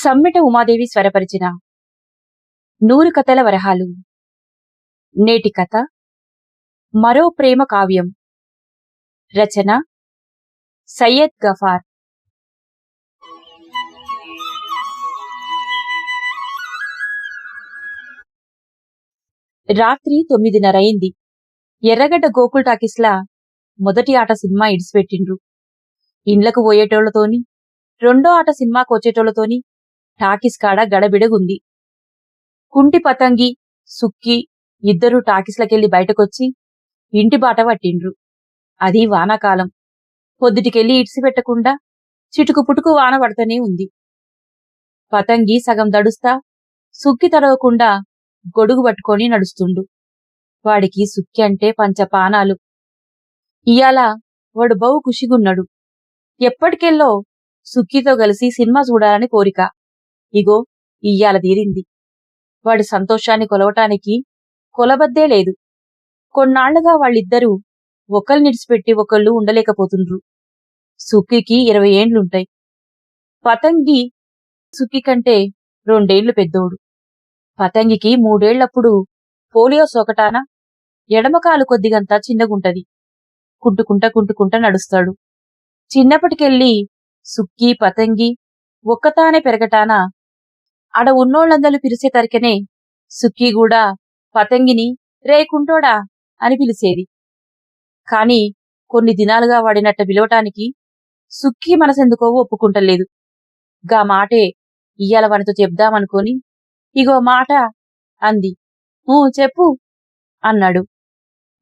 సమ్మెట ఉమాదేవి స్వరపరిచిన 100 కథల వరహాలు. నేటి కథ మరో ప్రేమ కావ్యం. రచన సయ్యద్ గఫార్. రాత్రి 9:30 అయింది. ఎర్రగడ్డ గోకుల్ టాకీస్లా మొదటి ఆట సినిమా ఇడిసిపెట్టిండ్రు. ఇండ్లకు పోయేటోళ్లతోని, రెండో ఆట సినిమాకు వచ్చేటోళ్లతోని టాకీస్ కాడ గడబిడగుంది. కుంటి పతంగి, సుక్కి ఇద్దరూ టాకీస్లకెళ్లి బయటకొచ్చి ఇంటి బాట పట్టిండ్రు. అది వానాకాలం. పొద్దుటికెళ్లి ఇడిసిపెట్టకుండా చిటుకు పుటుకు వాన పడతనే ఉంది. పతంగి సగం దడుస్తా, సుక్కి తడవకుండా గొడుగు పట్టుకొని నడుస్తుండు. వాడికి సుక్కి అంటే పంచపానాలు. ఇయాల వాడు బహు ఖుషిగున్నాడు. ఎప్పటికెళ్ళో సుక్కితో కలిసి సినిమా చూడాలని కోరిక. ఇగో ఇయ్యాల తీరింది. వాడి సంతోషాన్ని కొలవటానికి కొలబద్దే లేదు. కొన్నాళ్లుగా వాళ్ళిద్దరూ ఒకళ్ళనిడిచిపెట్టి ఒకళ్ళు ఉండలేకపోతుండ్రు. సుక్కికి 20 ఏండ్లుంటాయి. పతంగి సుక్కి కంటే 2 ఏండ్లు పెద్దోడు. పతంగికి 3 ఏళ్లప్పుడు పోలియో సోకటాన ఎడమకాలు కొద్దిగంతా చిన్నగుంటది. కుంటుకుంట నడుస్తాడు. చిన్నప్పటికెళ్ళి సుక్కి పతంగి ఒక్కతానే పెరగటాన ఆడ ఉన్నోళ్లందరూ పిలిచే తరికనే సుక్కి కూడా పతంగిని రే కుంటోడా అని పిలిచేది. కాని కొన్ని దినాలుగా వాడినట్ట పిలవటానికి సుక్కి మనసెందుకో ఒప్పుకుంటలేదు. గా మాటే ఇయ్యాల వానితో చెప్దామనుకోని ఇగో మాట అంది. చెప్పు అన్నాడు.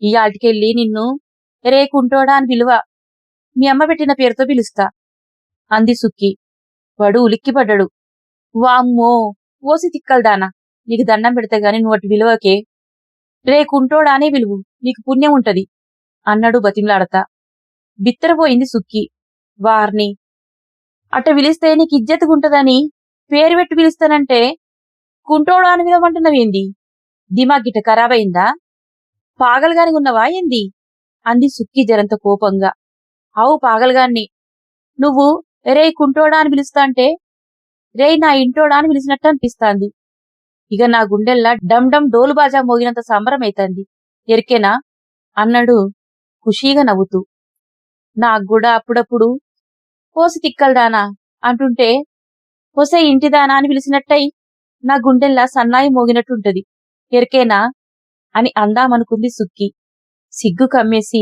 ఇయాటికెళ్ళి నిన్ను రే కుంటోడా అని పిలువ, మీ అమ్మ పెట్టిన పేరుతో పిలుస్తా అంది సుక్కి. వాడు ఉలిక్కిపడ్డాడు. వామ్మో ఓసి తిక్కల్దానా, నీకు దండం పెడితే గాని నువ్వు అటు విలువకే, రే కుంటోడా అనే విలువు, నీకు పుణ్యం ఉంటది అన్నాడు బతిమలాడతా. బిత్తరపోయింది సుక్కి. వార్ని అట్ట పిలిస్తే నీకు ఇజ్జతుగుంటదని పేరు పెట్టి పిలుస్తానంటే కుంటోడా అని విలవంటున్నవేంది? దిమాగిట ఖరాబయిందా? పాగల్గాని ఉన్నవా ఏంది అంది సుక్కి జరంత కోపంగా. అవు పాగల్గాన్ని. నువ్వు రే కుంటోడా అని పిలుస్తా అంటే రే నా ఇంటోడా అని పిలిచినట్టు అనిపిస్తాంది. ఇక నా గుండెల్లా డమ్ డమ్ డోలు బాజా మోగినంత సంబరమైతంది, ఎరికేనా అన్నాడు ఖుషీగా నవ్వుతూ. నాగ్గూడా అప్పుడప్పుడు పోసి తిక్కల్దానా అంటుంటే పొసే ఇంటిదానా అని పిలిచినట్టయి నా గుండెల్లా సన్నాయి మోగినట్టుంటది, ఎరికేనా అని అందామనుకుంది సుక్కి. సిగ్గు కమ్మేసి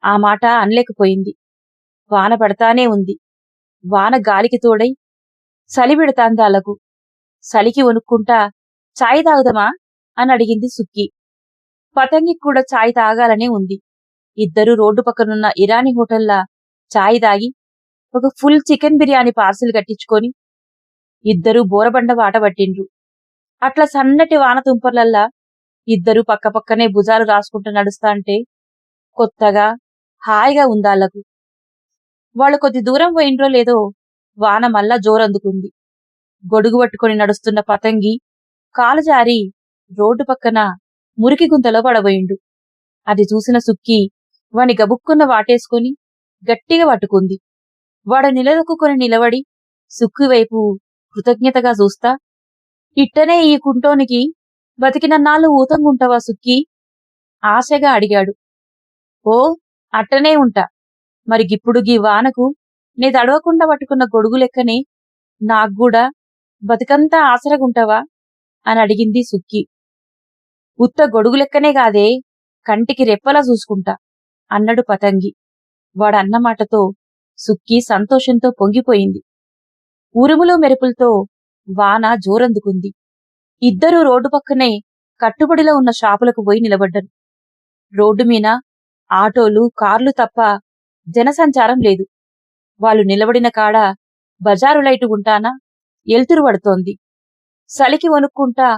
ఆ మాట అనలేకపోయింది. వాన పడతానే ఉంది. వాన గాలికి తోడై చలి పెడతాంది ఆళ్లకు. చలికి వణుక్కుంటా చాయ్ తాగుదమా అని అడిగింది సుక్కి. పతంగికి కూడా చాయ్ తాగాలనే ఉంది. ఇద్దరూ రోడ్డు పక్కనున్న ఇరానీ హోటల్లా చాయ్ తాగి ఒక ఫుల్ చికెన్ బిర్యానీ పార్సిల్ కట్టించుకొని ఇద్దరూ బోరబండ వాట పట్టిండ్రు. అట్లా సన్నటి వాన తుంపర్లల్లా ఇద్దరూ పక్కపక్కనే భుజాలు రాసుకుంటూ నడుస్తాంటే కొత్తగా హాయిగా ఉందాళ్లకు. వాళ్ళు కొద్ది దూరం పోయిండ్రో లేదో వాన మళ్ళా జోరందుకుంది. గొడుగు పట్టుకొని నడుస్తున్న పతంగి కాలు జారి రోడ్డు పక్కన మురికి గుంతలో పడబోయిండు. అది చూసిన సుక్కి వాని గబుక్కున్న వాటేసుకొని గట్టిగా పట్టుకుంది. వాడు నిలదొక్కుని నిలబడి సుక్కి వైపు కృతజ్ఞతగా చూస్తా, ఇట్టనే ఈ కుంటోనికి బతికినన్నాళ్ళు ఊతంగుంటావా సుక్కి ఆశగా అడిగాడు. ఓ అట్టనే ఉంటా, మరి గిప్పుడు గీ వానకు నే తడవకుండా పట్టుకున్న గొడుగు లెక్కనే నాగ్గూడా బతికంతా ఆసరగుంటావా అని అడిగింది సుక్కి. ఉత్త గొడుగు లెక్కనే కాదే, కంటికి రెప్పలా చూసుకుంటా అన్నాడు పతంగి. వాడన్నమాటతో సుక్కి సంతోషంతో పొంగిపోయింది. ఉరుములు మెరుపులతో వాన జోరందుకుంది. ఇద్దరూ రోడ్డు పక్కనే కట్టుబడిలో ఉన్న షాపులకు పోయి నిలబడ్డరు. రోడ్డు మీద ఆటోలు కార్లు తప్ప జనసంచారం లేదు. వాళ్ళు నిలబడిన కాడ బజారు లైటు గుంటానా ఎల్తురు పడుతోంది. చలికి వణుక్కుంటా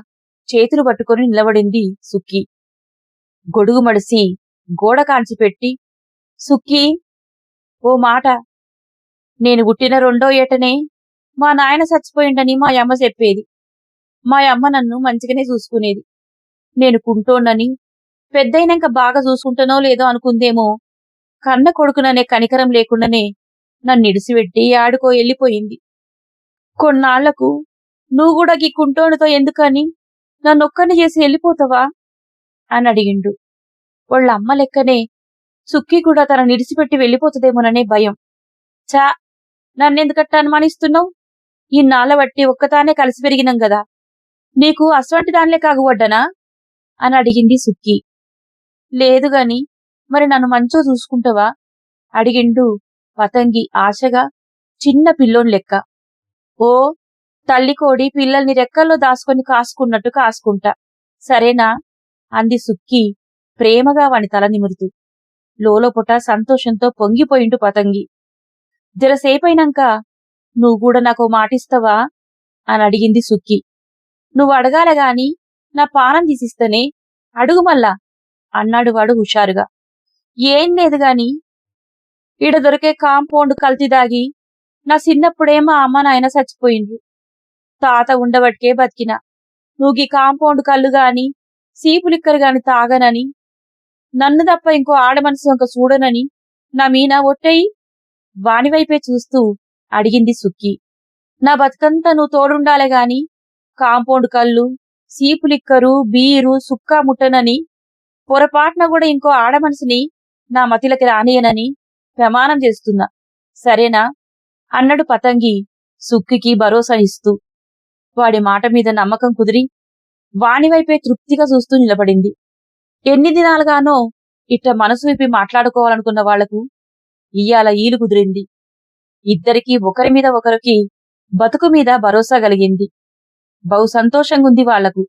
చేతులు పట్టుకొని నిలబడింది సుక్కి. గొడుగు మడిసి గోడ కాంచిపెట్టి, సుక్కి ఓ మాట, నేను పుట్టిన 2వ ఏటనే మా నాయన చచ్చిపోయిండని మా అమ్మ చెప్పేది. మా అమ్మ నన్ను మంచిగానే చూసుకునేది. నేను కుంటోన్నని పెద్దయినాక బాగా చూసుకుంటానో లేదో అనుకుందేమో, కన్న కొడుకుననే కనికరం లేకుండానే నన్నిడిసిపెట్టి ఆడుకో వెళ్ళిపోయింది. కొన్నాళ్లకు నువ్వు కూడా గీ కుంటోనితో ఎందుకని నన్నొక్కని చేసి వెళ్ళిపోతావా అని అడిగిండు. వాళ్ళ అమ్మ లెక్కనే సుక్కి కూడా తన నిడిసిపెట్టి వెళ్ళిపోతుందేమోననే భయం. చా, నన్నెందుకట్ట అనుమానిస్తున్నావు? ఇన్నాళ్ళ బట్టి ఒక్కతానే కలిసి పెరిగినాం గదా, నీకు అస్వంటి దానిలే కాగువడ్డనా అని అడిగింది సుక్కి. లేదుగాని మరి నన్ను మంచో చూసుకుంటావా అడిగిండు పతంగి ఆశగా, చిన్న పిల్లోని లెక్క. ఓ, తల్లి కోడి పిల్లల్ని రెక్కల్లో దాసుకొని కాసుకున్నట్టు కాసుకుంటా, సరేనా అంది సుక్కి ప్రేమగా వాని తల నిమురుతూ. లోలోపట సంతోషంతో పొంగిపోయిండు పతంగి. జరసేపైనాక నువ్వు కూడా నాకు మాటిస్తావా అని అడిగింది సుక్కి. నువ్వు అడగాల గాని నా పానం తీసిస్తేనే అడుగు మళ్ళా అన్నాడు వాడు హుషారుగా. ఏం లేదుగాని ఈడ దొరికే కాంపౌండ్ కల్తీ దాగి నా చిన్నప్పుడేమో అమ్మ నాయన చచ్చిపోయిండ్రు. తాత ఉండబట్కే బతికినా. నువ్వు ఈ కాంపౌండ్ కళ్ళు గాని సీపులిక్కరు గాని తాగనని, నన్ను తప్ప ఇంకో ఆడమనసు వంక చూడనని నా మీనా ఒట్టయి వానివైపే చూస్తూ అడిగింది సుక్కి. నా బతుకంతా నువ్వు తోడుండాలే గాని కాంపౌండ్ కళ్ళు, సీపులిక్కరు, బీరు, సుక్కా ముట్టనని, పొరపాటున కూడా ఇంకో ఆడమనసుని నా మతిలకి రానియనని ప్రమాణం చేస్తున్నా, సరేనా అన్నాడు పతంగి సుక్కికి భరోసా ఇస్తూ. వాడి మాట మీద నమ్మకం కుదిరి వానివైపే తృప్తిగా చూస్తూ నిలబడింది. ఎన్ని దినాలుగానో ఇట్ట మనసు విప్పి మాట్లాడుకోవాలనుకున్న వాళ్లకు ఇయ్యాల ఈలు కుదిరింది. ఇద్దరికీ ఒకరి మీద ఒకరికి బతుకు మీద భరోసా కలిగింది. బహు సంతోషంగుంది వాళ్లకు.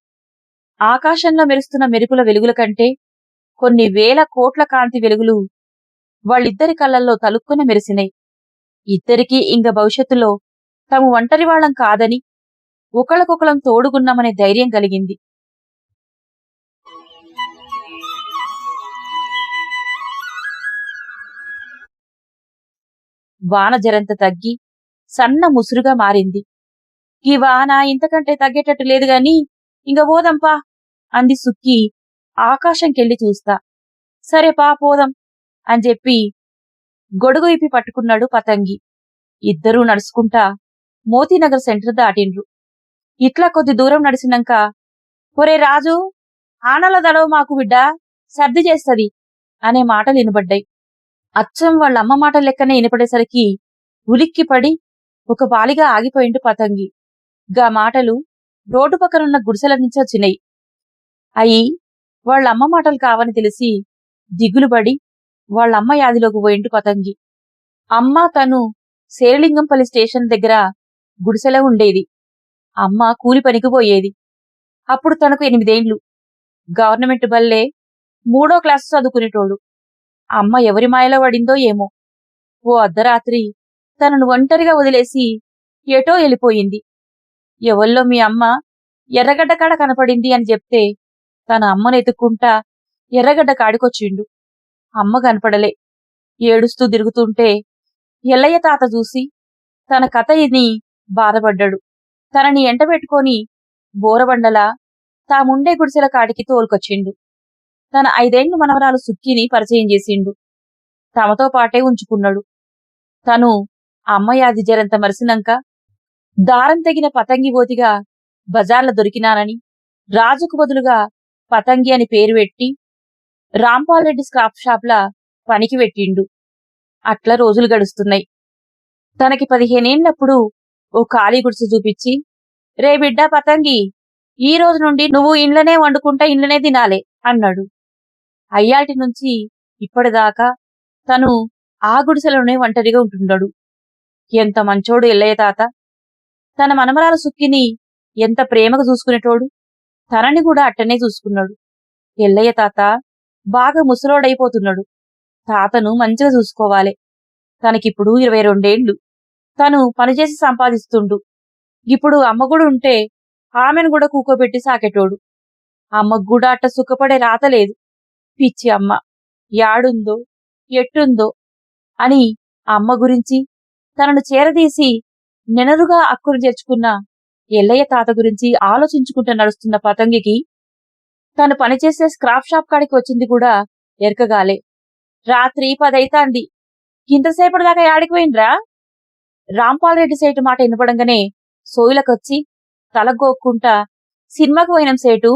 ఆకాశంలో మెరుస్తున్న మెరుపుల వెలుగుల కంటే కొన్ని వేల కోట్ల కాంతి వెలుగులు వాళ్ళిద్దరి కళ్ళల్లో తలుక్కున మెరిసినాయి. ఇద్దరికీ ఇంక భవిష్యత్తులో తాము ఒంటరి వాళ్ళం కాదని, ఒకళ్ళకొకళం తోడుగున్నామనే ధైర్యం కలిగింది. వాన జరంత తగ్గి సన్న ముసురుగా మారింది. ఈ వాన ఇంతకంటే తగ్గేటట్టు లేదుగాని ఇంక పోదంపా అంది సుక్కి ఆకాశంకెళ్ళి చూస్తా. సరే పా పోదాం అని చెప్పి గొడుగు ఇప్పి పట్టుకున్నాడు పతంగి. ఇద్దరూ నడుచుకుంటా మోతీనగర్ సెంటర్ దాటిండ్రు. ఇట్లా కొద్ది దూరం నడిచినాక, ఒరే రాజు, ఆనల దడవ మాకు బిడ్డా, సర్ది చేస్తది అనే మాటలు వినబడ్డాయి. అచ్చం వాళ్ళమ్మ మాటల లెక్కనే వినపడేసరికి ఉలిక్కిపడి ఒక బాలిగా ఆగిపోయిండు పతంగి. గా మాటలు రోడ్డు పక్కనున్న గుడిసెల నుంచి వచ్చినాయి. అయి వాళ్ళమ్మ మాటలు కావని తెలిసి దిగులుబడి వాళ్ళమ్మ యాదిలోకి పోయిండు పతంగి. అమ్మ తను శేరలింగంపల్లి స్టేషన్ దగ్గర గుడిసెలో ఉండేది. అమ్మ కూలి పనికి పోయేది. అప్పుడు తనకు 8 ఏండ్లు. గవర్నమెంట్ బల్లే 3వ క్లాసు చదువుకునేటోడు. అమ్మ ఎవరి మాయలో పడిందో ఏమో, ఓ అర్ధరాత్రి తనను ఒంటరిగా వదిలేసి ఎటో వెళ్ళిపోయింది. ఎవల్లో మీ అమ్మ ఎర్రగడ్డ కాడ కనపడింది అని చెప్తే తన అమ్మను ఎత్తుక్కుంటా ఎర్రగడ్డ కాడికొచ్చిండు. అమ్మ కనపడలే. ఏడుస్తూ తిరుగుతుంటే ఎల్లయ్య తాత చూసి తన కథ ఇని బాధపడ్డాడు. తనని ఎంటబెట్టుకొని బోరబండలా తాముండే గుడిసెల కాడికి తోలుకొచ్చిండు. తన 5 ఏండ్లు మనవరాలు సుక్కిని పరిచయం చేసిండు. తమతో పాటే ఉంచుకున్నాడు. తను అమ్మయాది జరంత మరిసినాక దారం తెగిన పతంగి బోతిగా బజార్ల దొరికినానని రాజుకు బదులుగా పతంగి అని పేరు పెట్టి రాంపాల్ రెడ్డి స్క్రాప్ షాప్లా పనికి పెట్టిండు. అట్లా రోజులు గడుస్తున్నాయి. తనకి 15 ఏండ్లప్పుడు ఓ ఖాళీ గుడిసె చూపించి, రే బిడ్డా పతంగి, ఈ రోజు నుండి నువ్వు ఇండ్లనే వండుకుంటా ఇండ్లనే తినాలే అన్నాడు. అయ్యాల్టి నుంచి ఇప్పటిదాకా తను ఆ గుడిసెలోనే ఒంటరిగా ఉంటున్నాడు. ఎంత మంచోడు ఎల్లయ్య తాత. తన మనమరాలు సుక్కిని ఎంత ప్రేమగా చూసుకునేటోడు. తనని కూడా అట్టనే చూసుకున్నాడు. ఎల్లయ్య తాత బాగా ముసలోడైపోతున్నాడు. తాతను మంచిగా చూసుకోవాలి. తనకిప్పుడు 22 ఏండ్లు. తను పనిచేసి సంపాదిస్తుండు. ఇప్పుడు అమ్మ కూడా ఉంటే ఆమెను కూడా కూకోబెట్టి సాకెటోడు. అమ్మకు కూడా అట్ట సుఖపడే రాతలేదు. పిచ్చి అమ్మ యాడుందో ఎట్టుందో అని అమ్మ గురించి, తనను చేరదీసి నెనరుగా అక్కును చేర్చుకున్న ఎల్లయ్య తాత గురించి ఆలోచించుకుంటూ నడుస్తున్న పతంగికి తను పనిచేసే స్క్రాప్ షాప్ కాడికి వచ్చింది కూడా ఎరకగాలే. రాత్రి 10 అయితాంది. ఇంతసేపటిదాకా యాడికి పోయిండ్రా? రాంపాల్ రెడ్డి సేటు మాట వినపడంగానే సోయిలకొచ్చి తలగోక్కుంటా సినిమాకు పోయినం సేటు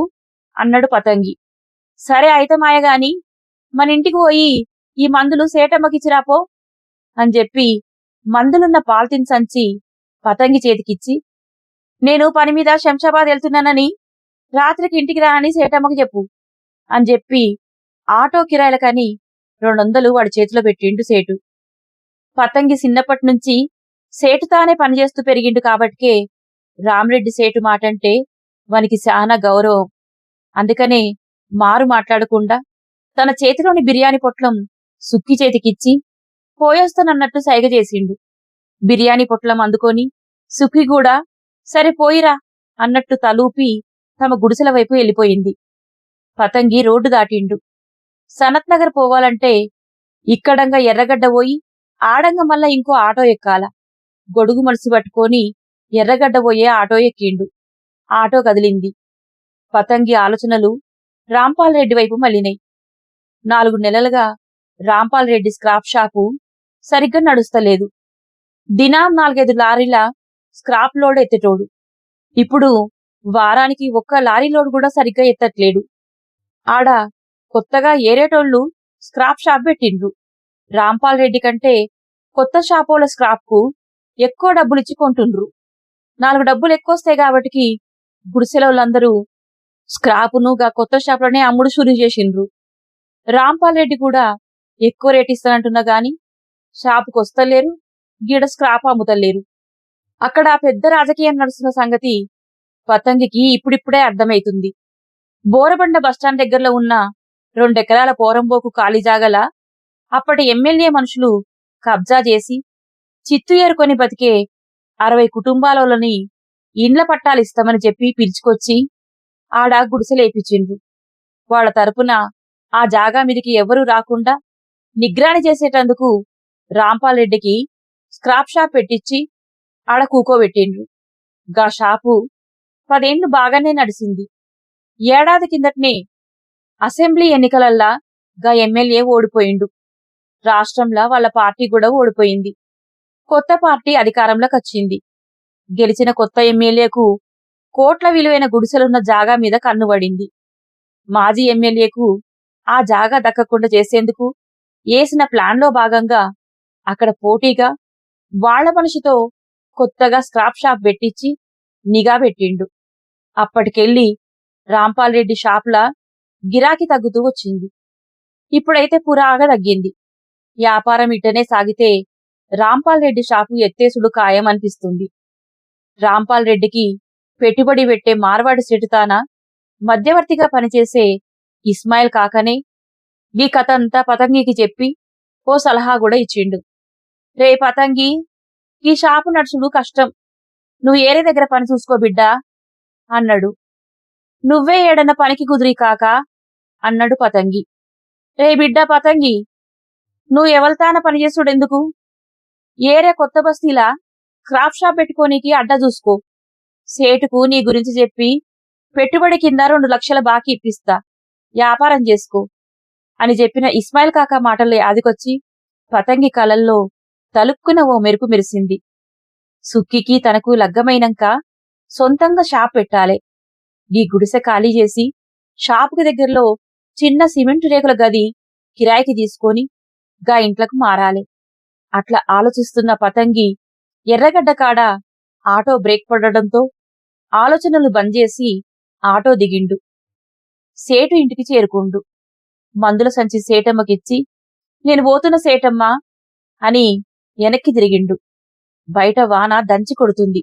అన్నాడు పతంగి. సరే అయితే మాయగాని మన ఇంటికి పోయి ఈ మందులు సేటమ్మకిచ్చిరాపో అని చెప్పి మందులున్న పాల్తిన్ సంచి పతంగి చేతికిచ్చి, నేను పని మీద శంషాబాద్ వెళ్తున్నానని రాత్రికి ఇంటికి రానని సేటమ్మకి చెప్పు అని చెప్పి ఆటో కిరాయిలకని 200 వాడి చేతిలో పెట్టిండు సేటు. పతంగి చిన్నప్పటి నుంచి సేటు తానే పనిచేస్తూ పెరిగిండు కాబట్టికే రామరెడ్డి సేటు మాటంటే వానికి చాలా గౌరవం. అందుకనే మారు మాట్లాడకుండా తన చేతిలోని బిర్యానీ పొట్లం సుక్కి చేతికిచ్చి పోయొస్తానన్నట్టు సైగ చేసిండు. బిర్యానీ పొట్లం అందుకొని సుఖి కూడా సరే పోయిరా అన్నట్టు తలూపి తమ గుడిసెల వైపు వెళ్ళిపోయింది. పతంగి రోడ్డు దాటిండు. సనత్ నగర్ పోవాలంటే ఇక్కడంగా ఎర్రగడ్డ పోయి ఆడంగా మళ్ళా ఇంకో ఆటో ఎక్కాల. గొడుగు మనసు పట్టుకొని ఎర్రగడ్డ పోయే ఆటో ఎక్కిండు. ఆటో కదిలింది. పతంగి ఆలోచనలు రాంపాల్ రెడ్డి వైపు మళ్ళినాయి. 4 నెలలుగా రాంపాల్ రెడ్డి స్క్రాప్ షాపు సరిగ్గా నడుస్తలేదు. దినాం 4-5 లారీల స్క్రాప్ లోడ్ ఎత్తేటోడు. ఇప్పుడు వారానికి 1 లారీ లోడ్ కూడా సరిగ్గా ఎత్తట్లేడు. ఆడ కొత్తగా ఏరేటోళ్లు స్క్రాప్ షాప్ పెట్టిండ్రు. రాంపాల్ రెడ్డి కంటే కొత్త షాపోల స్క్రాప్కు ఎక్కువ డబ్బులిచ్చి కొంటుండ్రు. 4 డబ్బులు ఎక్కువస్తాయి కాబట్టికి గుడిసెలోళ్ళందరూ స్క్రాపును గా కొత్త షాప్లోనే అమ్ముడు షురూ చేసిండ్రు. రాంపాల్ రెడ్డి కూడా ఎక్కువ రేట్ ఇస్తానంటున్నా గాని షాపుకు వస్తలేరు, గీడ స్క్రాప్ అమ్ముతలేరు. అక్కడ పెద్ద రాజకీయం నడుస్తున్న సంగతి పతంగికి ఇప్పుడిప్పుడే అర్థమైతుంది. బోరబండ బస్టాండ్ దగ్గరలో ఉన్న 2 ఎకరాల పోరంబోకు ఖాళీ జాగల అప్పటి ఎమ్మెల్యే మనుషులు కబ్జా చేసి చిత్తు ఏరుకొని బతికే 60 కుటుంబాలని ఇండ్ల పట్టాలిస్తామని చెప్పి పిలుచుకొచ్చి ఆడ గుడిసెలేపించిండ్రు. వాళ్ల తరపున ఆ జాగా మీదికి ఎవరూ రాకుండా నిగ్రాని చేసేటందుకు రాంపాల్ రెడ్డికి స్క్రాప్ షాప్ పెట్టించి ఆడ కూకోబెట్టిండ్రు. గా షాపు 10 ఏళ్లు బాగానే నడిచింది. ఏడాది కిందటనే అసెంబ్లీ ఎన్నికలల్లా గా ఎమ్మెల్యే ఓడిపోయిండు. రాష్ట్రంలో వాళ్ళ పార్టీ కూడా ఓడిపోయింది. కొత్త పార్టీ అధికారంలోకి వచ్చింది. గెలిచిన కొత్త ఎమ్మెల్యేకు కోట్ల విలువైన గుడిసెలున్న జాగా మీద కన్నుబడింది. మాజీ ఎమ్మెల్యేకు ఆ జాగా దక్కకుండా చేసేందుకు వేసిన ప్లాన్లో భాగంగా అక్కడ పోటీగా వాళ్ల మనిషితో కొత్తగా స్క్రాప్ షాప్ పెట్టించి నిఘా పెట్టిండు. అప్పటికెళ్లి రాంపాల్ రెడ్డి షాపులా గిరాకీ తగ్గుతూ వచ్చింది. ఇప్పుడైతే పురాగా తగ్గింది. వ్యాపారం ఇట్టనే సాగితే రాంపాల్ రెడ్డి షాపు ఎత్తేసుడు ఖాయం అనిపిస్తుంది. రాంపాల్ రెడ్డికి పెట్టుబడి పెట్టే మార్వాడి సెటుతాన మధ్యవర్తిగా పనిచేసే ఇస్మాయిల్ కాకనే ఈ కథ అంతా పతంగికి చెప్పి ఓ సలహా కూడా ఇచ్చిండు. రే పతంగి, ఈ షాపు నడుచుడు కష్టం, నువ్వు ఏరే దగ్గర పని చూసుకో బిడ్డా అన్నాడు. నువ్వే ఏడన్న పనికి కుదిరి కాక అన్నాడు పతంగి. రే బిడ్డా పతంగి, నువ్వు ఎవల్తాన పనిచేసుడెందుకు? ఏరే కొత్త బస్తీలా క్రాఫ్ట్ షాప్ పెట్టుకోనీకి అడ్డా చూసుకో. సేటుకు నీ గురించి చెప్పి పెట్టుబడి కింద 2 లక్షల బాకీ ఇప్పిస్తా, వ్యాపారం చేసుకో అని చెప్పిన ఇస్మాయిల్ కాకా మాటల్లో యాదికొచ్చి పతంగి కలల్లో తలుక్కున ఓ మెరుపు మెరిసింది. సుక్కికి తనకు లగ్గమైనంక సొంతంగా షాప్ పెట్టాలే. ఈ గుడిసె ఖాళీ చేసి షాపుకి దగ్గరలో చిన్న సిమెంటు రేకుల గది కిరాయికి తీసుకొని గా ఇంట్లకు మారాలే. అట్లా ఆలోచిస్తున్న పతంగి ఎర్రగడ్డ కాడ ఆటో బ్రేక్ పడడంతో ఆలోచనలు బంద్ చేసి ఆటో దిగిండు. సేటు ఇంటికి చేరుకుండు. మందుల సంచి సేటమ్మకిచ్చి, నేను పోతున్న సేటమ్మా అని వెనక్కి తిరిగిండు. బయట వాన దంచి కొడుతుంది.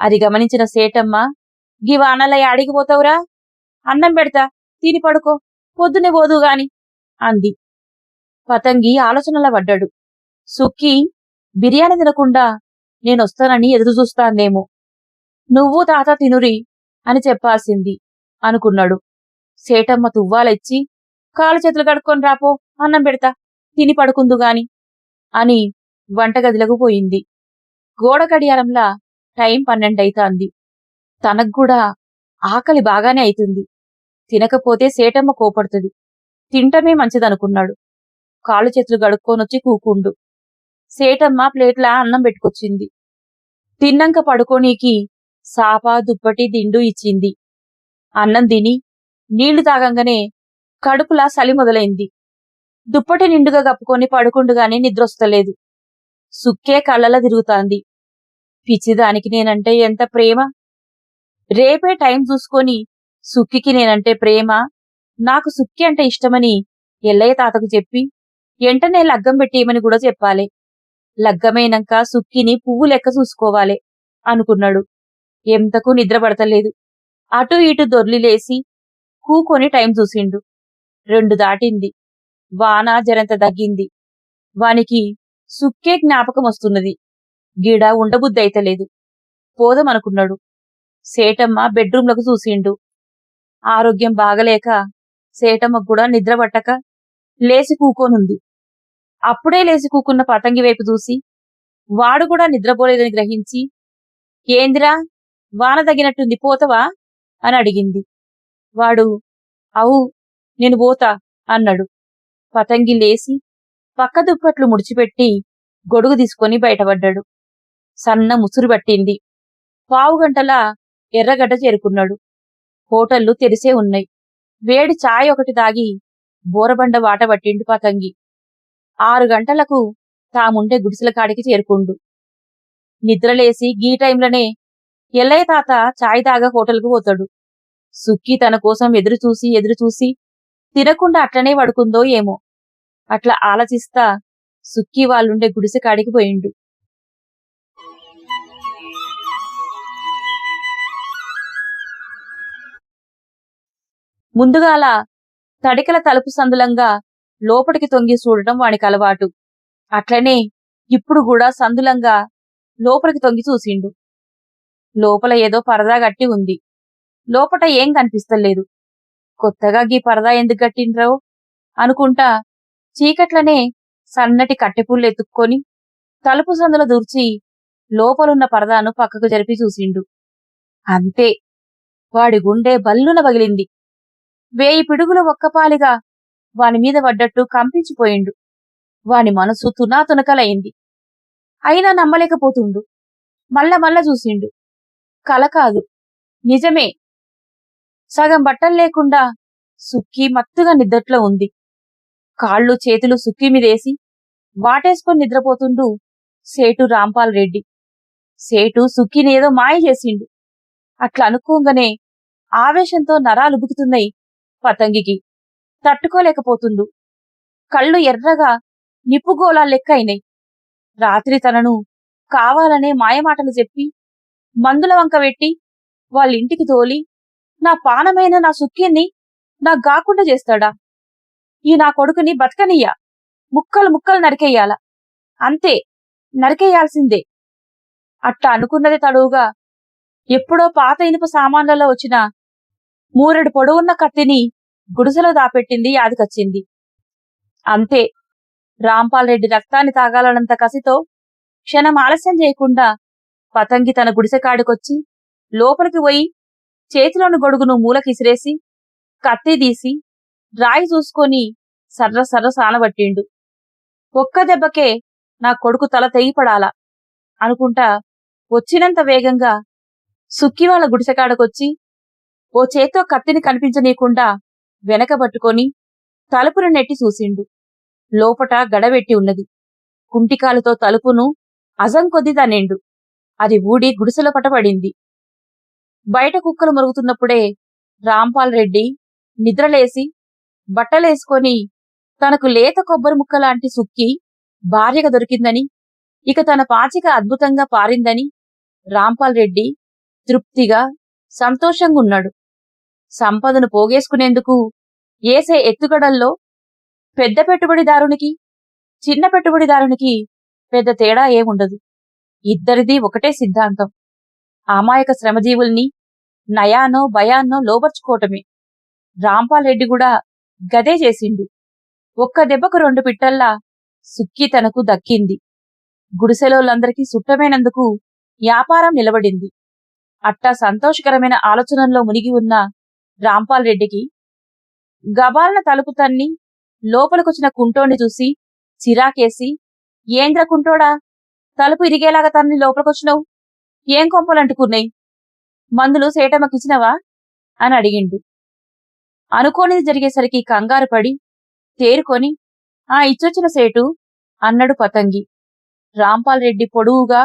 అది గమనించిన సేటమ్మ, గీ వానలా యాడికి పోతావురా? అన్నం పెడతా, తిని పడుకో, పొద్దునే పోదుగాని అంది. పతంగి ఆలోచనలా పడ్డాడు. సుక్కి బిర్యానీ తినకుండా నేనొస్తానని ఎదురుచూస్తాందేమో, నువ్వు తాత తినురి అని చెప్పాల్సింది అనుకున్నాడు. సేటమ్మ తువ్వాలిచ్చి, కాలు చేతులు కడుక్కొని రాపో, అన్నం పెడతా, తిని పడుకుందుగాని అని వంటగదిలకు పోయింది. గోడ గడియారంలా టైం 12 అయితాంది. తనక్కూడా ఆకలి బాగానే అయితుంది. తినకపోతే సేటమ్మ కోపడుతుంది. తింటమే మంచిదనుకున్నాడు. కాళ్ళు చేతులు గడుక్కోనొచ్చి కూకుండు. సేటమ్మ ప్లేట్లా అన్నం పెట్టుకొచ్చింది. తిన్నంక పడుకోనీకి సాప దుప్పటి దిండు ఇచ్చింది. అన్నం తిని నీళ్లు తాగంగానే కడుపులా సలి మొదలైంది. దుప్పటి నిండుగా కప్పుకొని పడుకుండుగాని నిద్రొస్తలేదు. సుక్కే కళ్ళలా తిరుగుతాంది. పిచ్చిదానికి నేనంటే ఎంత ప్రేమ! రేపే టైం చూసుకొని సుక్కికి నేనంటే ప్రేమ, నాకు సుక్కి అంటే ఇష్టమని ఎల్లయ్య తాతకు చెప్పి ఎంటనే లగ్గం పెట్టేయమని కూడా చెప్పాలే. లగ్గమైనాక సుక్కిని పువ్వు లెక్క చూసుకోవాలే అనుకున్నాడు. ఎంతకు నిద్ర పడతలేదు. అటూ ఇటూ దొర్లిలేసి కూకొని టైం చూసిండు. 2 దాటింది. వాన జరంత దగ్గింది. వానికి సుక్కే జ్ఞాపకం వస్తున్నది. గీడ ఉండబుద్దైతలేదు. పోదమనుకున్నాడు. సేటమ్మ బెడ్రూంలకు చూసిండు. ఆరోగ్యం బాగలేక సేటమ్మకు కూడా నిద్ర పట్టక లేసి కూకోనుంది. అప్పుడే లేసి కూకున్న పతంగి వైపు చూసి వాడు కూడా నిద్రపోలేదని గ్రహించి, ఏందిరా వాన తగినట్టుంది పోతవా అని అడిగింది. వాడు అవు నేను పోతా అన్నాడు. పతంగి లేసి పక్క దుప్పట్లు ముడిచిపెట్టి గొడుగు తీసుకొని బయటపడ్డాడు. సన్న ముసురు పట్టింది. పావుగంటలా ఎర్రగడ్డ చేరుకున్నాడు. హోటళ్లు తెరిసే ఉన్నాయి. వేడి ఛాయ్ ఒకటి తాగి బోరబండ వాట పట్టిండు పతంగి. 6 గంటలకు తాముండే గుడిసెల కాడికి చేరుకుండు. నిద్రలేసి గీ టైంలోనే ఎల్లయ్య తాత ఛాయ్ తాగా హోటల్కు పోతాడు. సుక్కి తన కోసం ఎదురుచూసి తినకుండా అట్లనే పడుకుందో ఏమో. అట్లా ఆలోచిస్తా సుక్కి వాళ్ళుండే గుడిసె కాడికి పోయిండు. ముందుగాల తడికల తలుపు సందులంగా లోపటికి తొంగి చూడటం వానికి అలవాటు. అట్లనే ఇప్పుడు కూడా సందులంగా లోపలికి తొంగి చూసిండు. లోపల ఏదో పరదా గట్టి ఉంది. లోపట ఏం కనిపిస్తలేదు. కొత్తగా గీ పరదా ఎందుకు గట్టిండ్రో అనుకుంటా చీకట్లనే సన్నటి కట్టెపుల్లు ఎత్తుక్కొని తలుపు సందులో దూర్చి లోపలున్న పరదాను పక్కకు జరిపి చూసిండు. అంతే, వాడి గుండె బల్లున పగిలింది. 1000 పిడుగులు ఒక్కపాలిగా వానిమీద పడ్డట్టు కంపించిపోయిండు. వాని మనసు తునాతునకలయింది. అయినా నమ్మలేకపోతుండు. మళ్ళా చూసిండు. కల కాదు, నిజమే. సగం బట్టలు లేకుండా సుక్కి మత్తుగా నిద్దట్లో ఉంది. కాళ్ళు చేతులు సుక్కి మీదేసి వాటేసుకొని నిద్రపోతుండు సేటు రాంపాల్ రెడ్డి. సేటు సుక్కినేదో మాయ చేసిండు. అట్లా అనుకోంగానే ఆవేశంతో నరాలుబుకుతున్నాయి పతంగికి. తట్టుకోలేకపోతుండు. కళ్ళు ఎర్రగా నిప్పుగోళా లెక్క అయినాయి. రాత్రి తనను కావాలనే మాయమాటలు చెప్పి మందుల వంక పెట్టి వాళ్ళింటికి తోలి నా పానమైన నా సుక్కిని నా గాకుండా చేస్తాడా? ఈ నా కొడుకుని బతకనియ్యా, ముక్కలు నరికెయ్యాల, అంతే, నరికెయ్యాల్సిందే. అట్లా అనుకున్నది తడువుగా ఎప్పుడో పాత ఇనుప సామాన్లలో వచ్చిన మూరెడు పొడవున్న కత్తిని గుడిసెలో దాపెట్టింది యాదికొచ్చింది. అంతే, రాంపాల్ రెడ్డి రక్తాన్ని తాగాలన్నంత కసితో క్షణం ఆలస్యం చేయకుండా పతంగి తన గుడిసెకాడికొచ్చి లోపలికి పోయి చేతిలోని గొడుగును మూలకిసిరేసి కత్తి తీసి రాయి చూసుకొని సర్ర సానబట్టిండు. ఒక్క దెబ్బకే నా కొడుకు తల తెగిపడాలా అనుకుంటా వచ్చినంత వేగంగా సుక్కి వాళ్ళ గుడిసెకాడకొచ్చి ఓ చేత్తో కత్తిని కనిపించనీయకుండా వెనకబట్టుకొని తలుపును నెట్టి చూసిండు. లోపట గడబెట్టి ఉన్నది. కుంటికాలుతో తలుపును అజం కొద్ది తన్నిండు. అది ఊడి గుడిసెలో పటపడింది. బయట కుక్కలు మురుగుతున్నప్పుడే రాంపాల్ రెడ్డి నిద్రలేసి బట్టలేసుకొని తనకు లేత కొబ్బరి ముక్కలాంటి సుక్కి భార్యగా దొరికిందని, ఇక తన పాచిక అద్భుతంగా పారిందని రాంపాల్ రెడ్డి తృప్తిగా సంతోషంగున్నాడు. సంపదను పోగేసుకునేందుకు ఏసే ఎత్తుగడల్లో పెద్ద పెట్టుబడిదారునికి చిన్న పెట్టుబడిదారునికి పెద్ద తేడా ఏముండదు. ఇద్దరిది ఒకటే సిద్ధాంతం. అమాయక శ్రమజీవుల్ని నయానో భయాన్నో లోబర్చుకోవటమే. రాంపాల్ రెడ్డి కూడా గదే చేసిండు. ఒక్క దెబ్బకు 2 పిట్టల్లా సుక్కి తనకు దక్కింది. గుడిసెలోళ్ళందరికీ సుట్టమైనందుకు వ్యాపారం నిలబడింది. అట్టా సంతోషకరమైన ఆలోచనల్లో మునిగి ఉన్న రాంపాల్ రెడ్డికి గబాలన తలుపు తన్ని లోపలికొచ్చిన కుంటోని చూసి చిరాకేసి, ఏంద్ర కుంటోడా, తలుపు ఇరిగేలాగా తన్ని లోపలికొచ్చినావు, ఏం కొంపలంటుకున్నాయి మందులు సేటమ్మకిచ్చినవా అని అడిగిండు. అనుకోనిది జరిగేసరికి కంగారు పడి తేరుకొని ఇచ్చొచ్చిన సేటు అన్నాడు పతంగి. రాంపాల్ రెడ్డి పొడువుగా,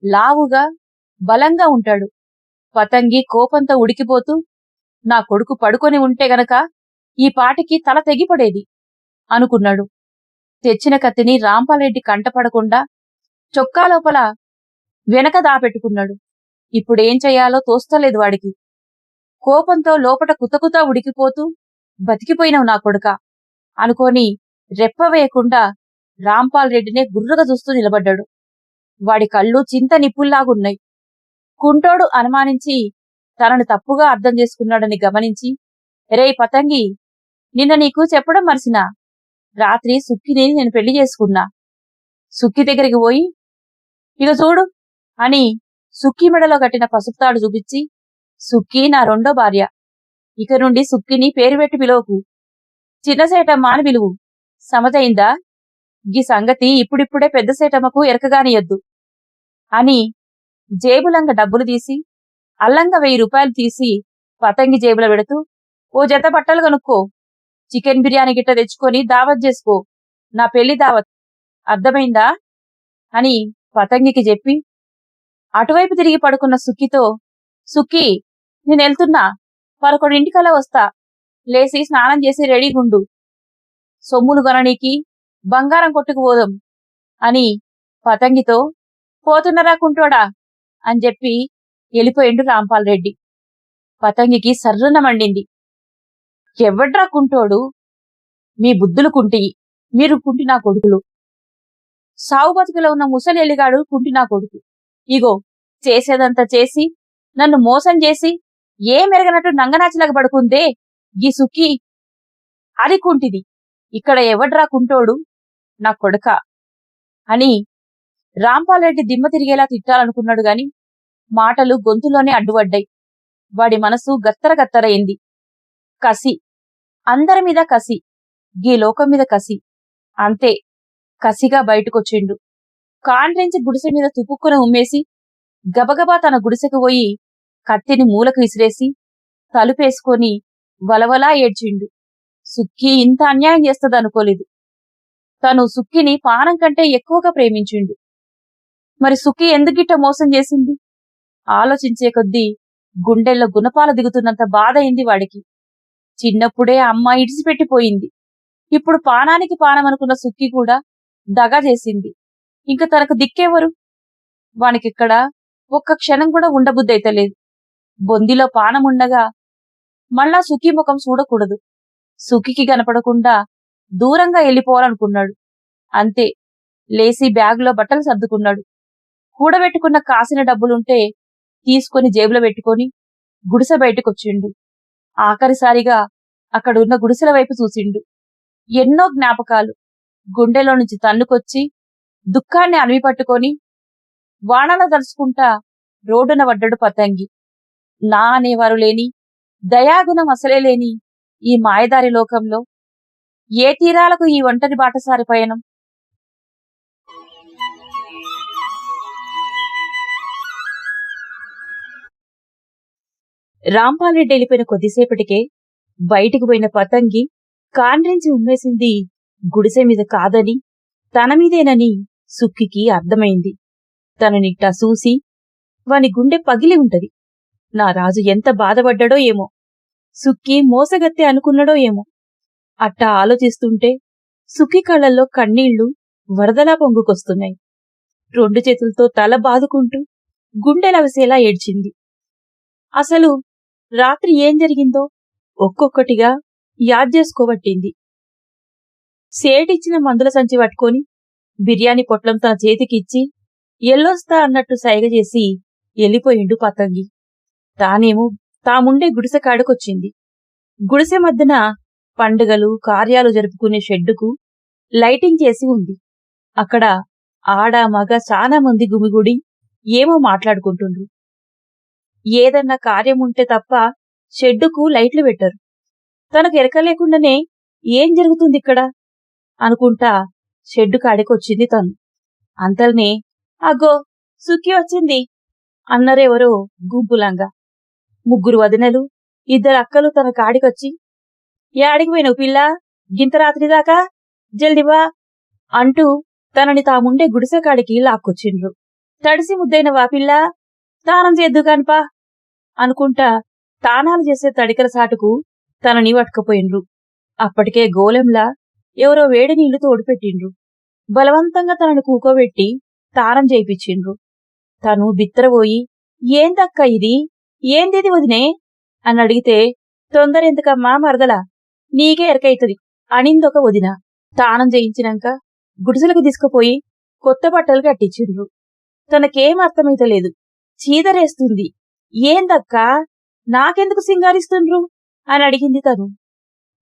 లావుగా, బలంగా ఉంటాడు. పతంగి కోపంతో ఉడికిపోతూ, నా కొడుకు పడుకొని ఉంటే గనక ఈ పాటికి తల తెగిపడేది అనుకున్నాడు. తెచ్చిన కత్తిని రాంపాల్రెడ్డి కంటపడకుండా చొక్కా లోపల వెనక దాపెట్టుకున్నాడు. ఇప్పుడేం చెయ్యాలో తోస్తలేదు వాడికి. కోపంతో లోపట కుతకుతా ఉడికిపోతూ, బతికిపోయినవు నా కొడుకా అనుకొని రెప్ప వేయకుండా రాంపాల్ రెడ్డినే గుర్రగా చూస్తూ నిలబడ్డాడు. వాడి కళ్ళు చింత నిప్పుల్లాగున్నాయి. కుంటోడు అనుమానించి తనను తప్పుగా అర్థం చేసుకున్నాడని గమనించి, రేయ్ పతంగి, నిన్న నీకు చెప్పడం మరిసినా, రాత్రి సుక్కిని నేను పెళ్లి చేసుకున్నా. సుక్కి దగ్గరికి పోయి ఇక చూడు అని సుక్కి మెడలో కట్టిన పసుపుతాడు చూపించి, సుక్కి నా రెండో భార్య. ఇక నుండి సుక్కిని పేరు పెట్టి పిలువకు, చిన్నసేటమ్మ అని పిలువు. సమజయిందా? గీ సంగతి ఇప్పుడిప్పుడే పెద్ద సేటమ్మకు ఎరకగానియద్దు అని జేబులంగ డబ్బులు తీసి అల్లంగా 1000 రూపాయలు తీసి పతంగి జేబులో పెడుతూ, ఓ జత బట్టలు కొనుక్కో, చికెన్ బిర్యానీ గిట్ట తెచ్చుకొని దావత్ చేసుకో, నా పెళ్లి దావత్, అర్థమైందా అని పతంగికి చెప్పి అటువైపు తిరిగి పడుకున్న సుక్కితో, సుక్కి, నేనెళ్తున్నా, 11 వస్తా, లేసి స్నానం చేసి రెడీగుండు, సొమ్ములు గొననీకి బంగారం కొట్టుకు పోదాం అని పతంగితో, పోతున్నరా కుంటోడా అని చెప్పి వెళ్ళిపోయిండు రాంపాల్ రెడ్డి. పతంగికి సర్రున మండింది. ఎవడ్రా కుంటోడు? మీ బుద్ధులు కుంటియి, మీరు కుంటి నా కొడుకులు. సావు బతుకులో ఉన్న ముసలి ఎలిగాడు కుంటి నా కొడుకు. ఇగో చేసేదంతా చేసి నన్ను మోసం చేసి మెరగనట్టు నంగనాచిలాగా పడుకుందే గీ సుక్కి, అది కుంటిది. ఇక్కడ ఎవడ్రా కుంటోడు? నా కొడుక అని రాంపాల్ రెడ్డి దిమ్మ తిరిగేలా తిట్టాలనుకున్నాడు గాని మాటలు గొంతులోనే అడ్డుపడ్డాయి. వాడి మనసు గత్తరగత్తరయింది. కసి, అందరి మీద కసి, గీ లోకం మీద కసి. అంతే, కసిగా బయటకొచ్చిండు. కాండ్రించి గుడిసె మీద తుపుక్కున ఉమ్మేసి గబగబా తన గుడిసెకు పోయి కత్తిని మూలకు విసిరేసి తలుపేసుకొని వలవలా ఏడ్చిండు. సుక్కి ఇంత అన్యాయం చేస్తదనుకోలేదు. తను సుక్కిని పానం కంటే ఎక్కువగా ప్రేమించిండు. మరి సుక్కి ఎందుకిట్ట మోసం చేసింది? ఆలోచించే కొద్దీ గుండెల్లో గుణపాల దిగుతున్నంత బాధ అయింది వాడికి. చిన్నప్పుడే అమ్మ ఇడిసిపెట్టిపోయింది. ఇప్పుడు పానానికి పానమనుకున్న సుక్కి కూడా దగా చేసింది. ఇంక తనకు దిక్కెవరు? వానికిక్కడ ఒక్క క్షణం కూడా ఉండబుద్దైతలేదు. బొందిలో పానముండగా మళ్ళా సుక్కి ముఖం చూడకూడదు. సుక్కికి కనపడకుండా దూరంగా వెళ్ళిపోవాలనుకున్నాడు. అంతే, లేసి బ్యాగులో బట్టలు సర్దుకున్నాడు. కూడబెట్టుకున్న కాసిన డబ్బులుంటే తీసుకొని జేబులో పెట్టుకొని గుడిసె బయటకొచ్చిండు. ఆఖరిసారిగా అక్కడున్న గుడిసెల వైపు చూసిండు. ఎన్నో జ్ఞాపకాలు గుండెలో నుంచి తన్నుకొచ్చి దుఃఖాన్ని అణివి పట్టుకొని వానలో తలుచుకుంటా రోడ్డున పడ్డాడు పతంగి. నా అనేవారు లేని, దయాగుణం అసలే లేని ఈ మాయదారి లోకంలో ఏ తీరాలకు ఈ ఒంటరి బాటసారి పయనం? రాంపాల్ రెడ్డి వెళ్ళిపోయిన కొద్దిసేపటికే బయటికి పోయిన పతంగి కాండ్రించి ఉమ్మేసింది గుడిసె మీద కాదని, తన మీదేనని సుక్కికి అర్థమైంది. తననిట్టా చూసి వాని గుండె పగిలి ఉంటది. నా రాజు ఎంత బాధపడ్డాడో ఏమో, సుక్కి మోసగత్తె అనుకున్నాడో ఏమో. అట్టా ఆలోచిస్తుంటే సుక్కి కళ్ళల్లో కన్నీళ్లు వరదలా పొంగుకొస్తున్నాయి. 2 చేతులతో తల బాదుకుంటూ గుండెలవసేలా ఏడ్చింది. అసలు రాత్రి ఏం జరిగిందో ఒక్కొక్కటిగా యాద్ చేసుకోబట్టింది. సేటిచ్చిన మందుల సంచి పట్టుకొని బిర్యానీ పొట్లం తన చేతికిచ్చి ఎల్లొస్తా అన్నట్టు సైగ చేసి వెళ్ళిపోయిండు పతంగి. తానేమో తాముండే గుడిసె కాడకొచ్చింది. గుడిసె మధ్యన పండుగలు కార్యాలు జరుపుకునే షెడ్డుకు లైటింగ్ చేసి ఉంది. అక్కడ ఆడ మగ చాలా మంది గుమిగుడి ఏమో మాట్లాడుకుంటుండ్రు. ఏదన్నా కార్యముంటే తప్ప షెడ్డుకు లైట్లు పెట్టరు. తనకు ఎరకలేకుండానే ఏం జరుగుతుందిక్కడ అనుకుంటా షెడ్డు కాడికొచ్చింది తను. అంతల్నే అగ్గో సుక్కి వచ్చింది అన్నరెవరో గుంపులంగా. ముగ్గురు వదినలు, 2 అక్కలు తన కాడికొచ్చి, యాడికి పోయినవు పిల్ల, గింత రాత్రిదాకా, జల్దివా అంటూ తనని తాముండే గుడిసెకాడికి లాక్కొచ్చిండ్రు. తడిసి ముద్దైనవా పిల్ల, తానం చేద్దుగానిపా అనుకుంటా తానాలు చేసే తడికల సాటుకు తనని పట్టుకపోయిండ్రు. అప్పటికే గోలెంలా ఎవరో వేడి నీళ్లు తోడుపెట్టిండ్రు. బలవంతంగా తనని కూకోబెట్టి తానం చేయిపించిండ్రు. తను బిత్తరబోయి, ఏందక్క ఇది, ఏందిది వదినే అని అడిగితే, తొందరెందుకమ్మా మరదలా, నీకే ఎరకైతది అనిందొక వదిన. తానం చేయించినాక గుడిసెలకు తీసుకుపోయి కొత్త బట్టలు కట్టించిండ్రు. తనకేం అర్థమైతలేదు. చీదరేస్తుంది. ఏందక్కా, నాకెందుకు సింగారిస్తుండ్రు అని అడిగింది తను.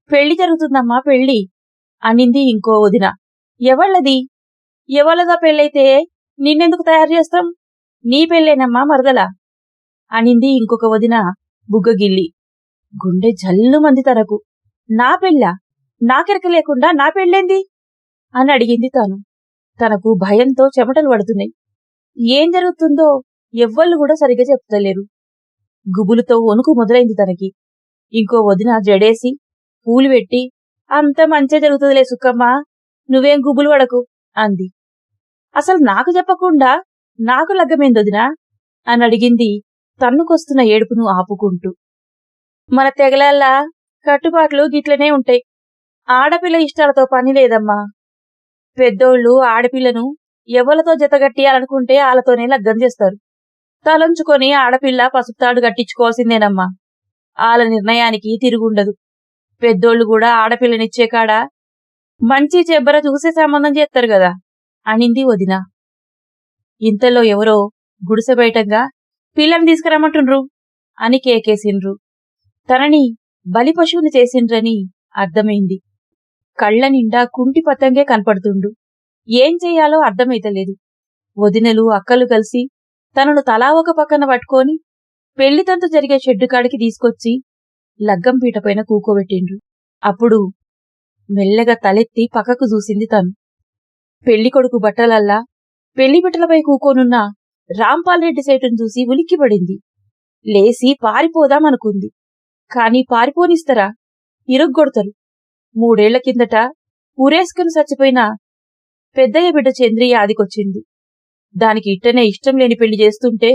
పెళ్లి జరుగుతుందమ్మా పెళ్లి అనింది ఇంకో వదిన. ఎవళ్ళది, ఎవళ్ళదా పెళ్ళైతే నిన్నెందుకు తయారు చేస్తాం, నీ పెళ్ళేనమ్మా మరదలా అనింది ఇంకొక వదిన బుగ్గగిల్లి. గుండె జల్లుమంది తనకు. నా పెళ్ళా, నాకెరక లేకుండా నా పెళ్ళేంది అని అడిగింది తను. తనకు భయంతో చెమటలు పడుతున్నాయి. ఏం జరుగుతుందో ఎవ్వళ్ళు కూడా సరిగ్గా చెప్తలేరు. గుబులుతో వణుకు మొదలైంది తనకి. ఇంకో వదిన జడేసి పూలు పెట్టి, అంత మంచే జరుగుతుందిలే సుక్కమ్మా, నువ్వేం గుబులు పడకు అంది. అసలు నాకు చెప్పకుండా నాకు లగ్గమేందొదినా అని అడిగింది తన్నుకొస్తున్న ఏడుపును ఆపుకుంటూ. మన తెగలల్లా కట్టుబాట్లు గిట్లనే ఉంటాయి. ఆడపిల్ల ఇష్టాలతో పని లేదమ్మా. పెద్దోళ్ళు ఆడపిల్లను ఎవలతో జతగట్టియాలనుకుంటే ఆలతోనే లగ్గం చేస్తారు. తలంచుకొని ఆడపిల్ల పసుపుతాడు గట్టించుకోవాల్సిందేనమ్మా. ఆల నిర్ణయానికి తిరుగుండదు. పెద్దోళ్ళు కూడా ఆడపిల్లనిచ్చే కాడ మంచి చెబ్బర చూసే సంబంధం చేస్తారు గదా అనింది వదిన. ఇంతలో ఎవరో గుడిసె బయటంగా పిల్లని తీసుకురమ్మంటుండ్రు అని కేకేసిండ్రు. తనని బలి పశువుని చేసిండ్రని అర్థమైంది. కళ్ల నిండా కుంటి పతంగే కనపడుతుండు. ఏం చెయ్యాలో అర్థమైతలేదు. వదినలు అక్కలు కలిసి తనను తలా ఒక పక్కన పట్టుకొని పెళ్లితంతు జరిగే షెడ్డుకాడికి తీసుకొచ్చి లగ్గం పీటపైన కూకోబెట్టిండ్రు. అప్పుడు మెల్లగా తలెత్తి పక్కకు చూసింది తను. పెళ్లికొడుకు బట్టలల్లా పెళ్లిబిట్టలపై కూకోనున్న రాంపాల్ రెడ్డి సేటును చూసి ఉలిక్కిపడింది. లేసి పారిపోదామనుకుంది. కాని పారిపోనిస్తరా, ఇరుగ్గొడతరు. 3 ఏళ్ల కిందట ఊరేసుకుని చచ్చిపోయిన పెద్దయ్య బిడ్డ చంద్రియ ఆదికొచ్చింది. దానికి ఇట్టనే ఇష్టం లేని పెళ్లి చేస్తుంటే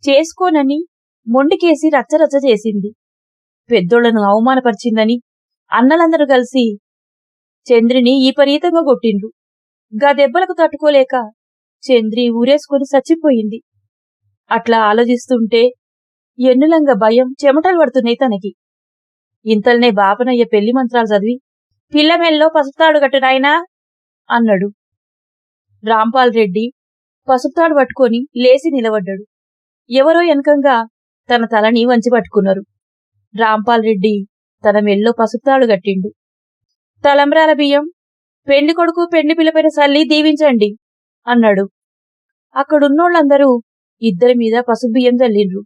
చేసుకోనని మొండికేసి రచ్చరచ్చ చేసింది. పెద్దోళ్లను అవమానపరిచిందని అన్నలందరూ కలిసి చంద్రిని విపరీతంగా కొట్టిండ్రు. గా దెబ్బలకు తట్టుకోలేక చంద్రి ఊరేసుకొని చచ్చిపోయింది. అట్లా ఆలోచిస్తుంటే ఎన్నులంగా భయం, చెమటలు పడుతున్నాయి తనకి. ఇంతల్నే బాపనయ్య పెళ్లి మంత్రాలు చదివి, పిల్లమెల్లో పసుపుతాడు గట్టు నాయనా అన్నాడు. రాంపాల్ రెడ్డి పసుపుతాడు పట్టుకొని లేచి నిలబడ్డాడు. ఎవరో వెనకంగా తన తలని వంచి పట్టుకున్నారు. రాంపాల్ రెడ్డి తన మెల్లో పసుపుతాడు గట్టిండు. తలంబ్రాల బియ్యం పెండ్లి కొడుకు పెండ్లి పిల్లపైన సల్లి దీవించండి అన్నాడు. అక్కడున్నోళ్లందరూ ఇద్దరి మీద పసుపు బియ్యం చల్లిండ్రు.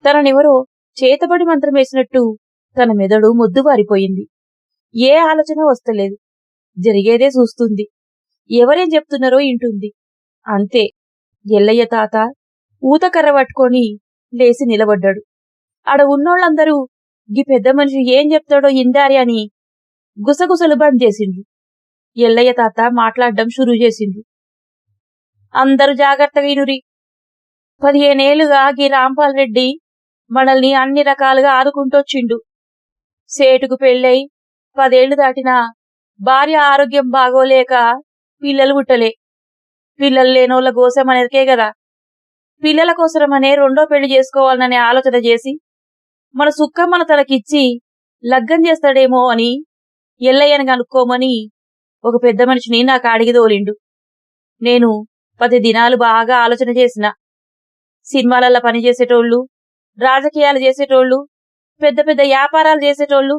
తననెవరో చేతబడి మంత్రం వేసినట్టు తన మెదడు మొద్దుబారిపోయింది. ఏ ఆలోచన వస్తలేదు. జరిగేదే చూస్తుంది. ఎవరేం చెప్తున్నారో ఇంటుంది. అంతే. ఎల్లయ్య తాత ఊతకర్ర పట్టుకొని లేచి నిలబడ్డాడు. ఆడ ఉన్నోళ్లందరూ గీ పెద్ద మనిషి ఏం చెప్తాడో ఇందారి అని గుసగుసలు బంద్ చేసిండ్రు. ఎల్లయ్య తాత మాట్లాడడం షురూ చేసిండ్రు. అందరూ జాగ్రత్తగా ఇనురి. 15 ఏళ్లుగా గీ రాంపాల్ రెడ్డి మనల్ని అన్ని రకాలుగా ఆదుకుంటొచ్చిండు. సేటుకు పెళ్ళై 10 ఏళ్లు దాటినా భార్య ఆరోగ్యం బాగోలేక పిల్లలు పుట్టలే. పిల్లలు లేనోళ్ల గోసమనేదికే గదా. పిల్లల కోసమనే 2వ పెళ్లి చేసుకోవాలనే ఆలోచన చేసి మన సుక్కమ్మను తనకిచ్చి లగ్గం చేస్తాడేమో అని ఎల్లయ్యను కనుక్కోమని ఒక పెద్ద మనిషిని నా కాడికి తోలిండు. నేను 10 దినాలు బాగా ఆలోచన చేసిన. సినిమాలల్లో పనిచేసేటోళ్ళు, రాజకీయాలు చేసేటోళ్ళు, పెద్ద పెద్ద వ్యాపారాలు చేసేటోళ్ళు,